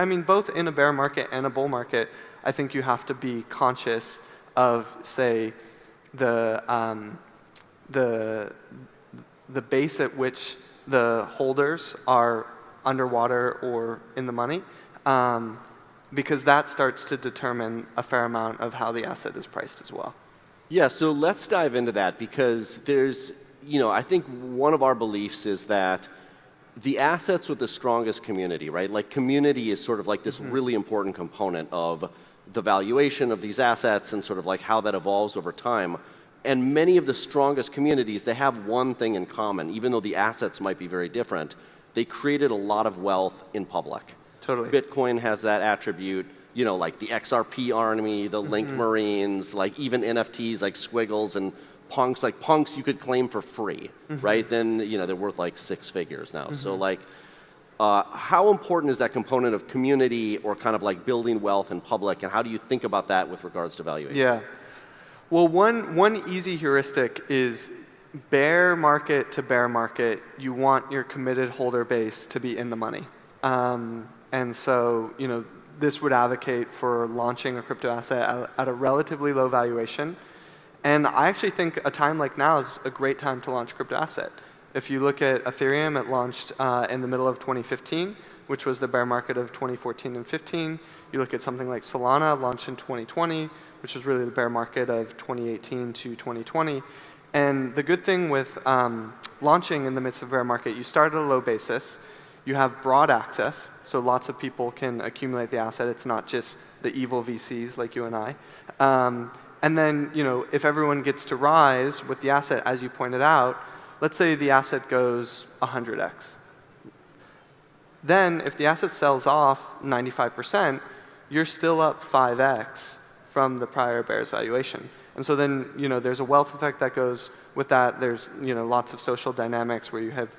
I mean, both in a bear market and a bull market, I think you have to be conscious of, say, the base at which the holders are underwater or in the money, because that starts to determine a fair amount of how the asset is priced as well. Yeah, so let's dive into that because there's, I think one of our beliefs is that the assets with the strongest community, right? Like community is sort of like this really important component of the valuation of these assets and sort of like how that evolves over time. And many of the strongest communities, they have one thing in common, even though the assets might be very different. They created a lot of wealth in public. Totally. Bitcoin has that attribute, like the XRP army, the Link Marines, like even NFTs like Squiggles and Punks. Like Punks you could claim for free, right? Then, they're worth like 6 figures now. So like, how important is that component of community or kind of like building wealth in public, and how do you think about that with regards to valuation? Yeah. Well, one easy heuristic is bear market to bear market, you want your committed holder base to be in the money. And so, this would advocate for launching a crypto asset at a relatively low valuation. And I actually think a time like now is a great time to launch a crypto asset. If you look at Ethereum, it launched in the middle of 2015, which was the bear market of 2014 and 15. You look at something like Solana, launched in 2020, which was really the bear market of 2018 to 2020. And the good thing with launching in the midst of a bear market, you start at a low basis. You have broad access, so lots of people can accumulate the asset. It's not just the evil VCs like you and I. And then, if everyone gets to rise with the asset, as you pointed out, let's say the asset goes 100x. Then, if the asset sells off 95%, you're still up 5x from the prior bear's valuation. And so then, there's a wealth effect that goes with that. There's, lots of social dynamics where you have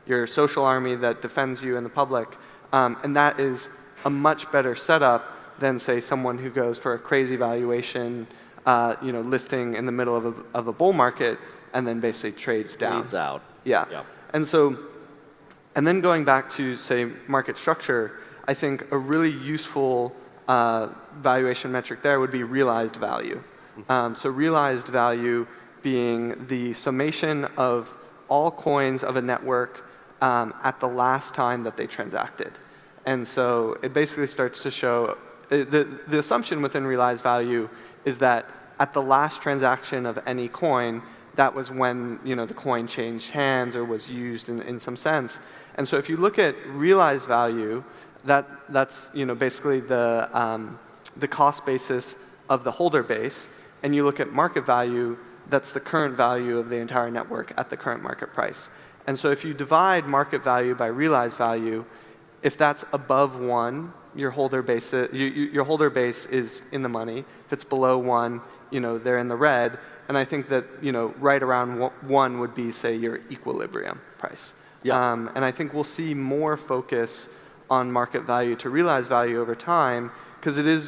your social army that defends you in the public. And that is a much better setup than, say, someone who goes for a crazy valuation, listing in the middle of a bull market and then basically trades down. Trades out. Yeah. And then going back to, say, market structure, I think a really useful valuation metric there would be realized value. So realized value being the summation of all coins of a network at the last time that they transacted. And so it basically starts to show, the assumption within realized value is that at the last transaction of any coin, that was when the coin changed hands or was used in some sense. And so if you look at realized value, that's basically the cost basis of the holder base. And you look at market value, that's the current value of the entire network at the current market price. And so if you divide market value by realized value, if that's above 1, your holder base is in the money. If it's below 1, they're in the red. And I think that right around 1 would be, say, your equilibrium price. Yeah. And I think we'll see more focus on market value to realized value over time, because it is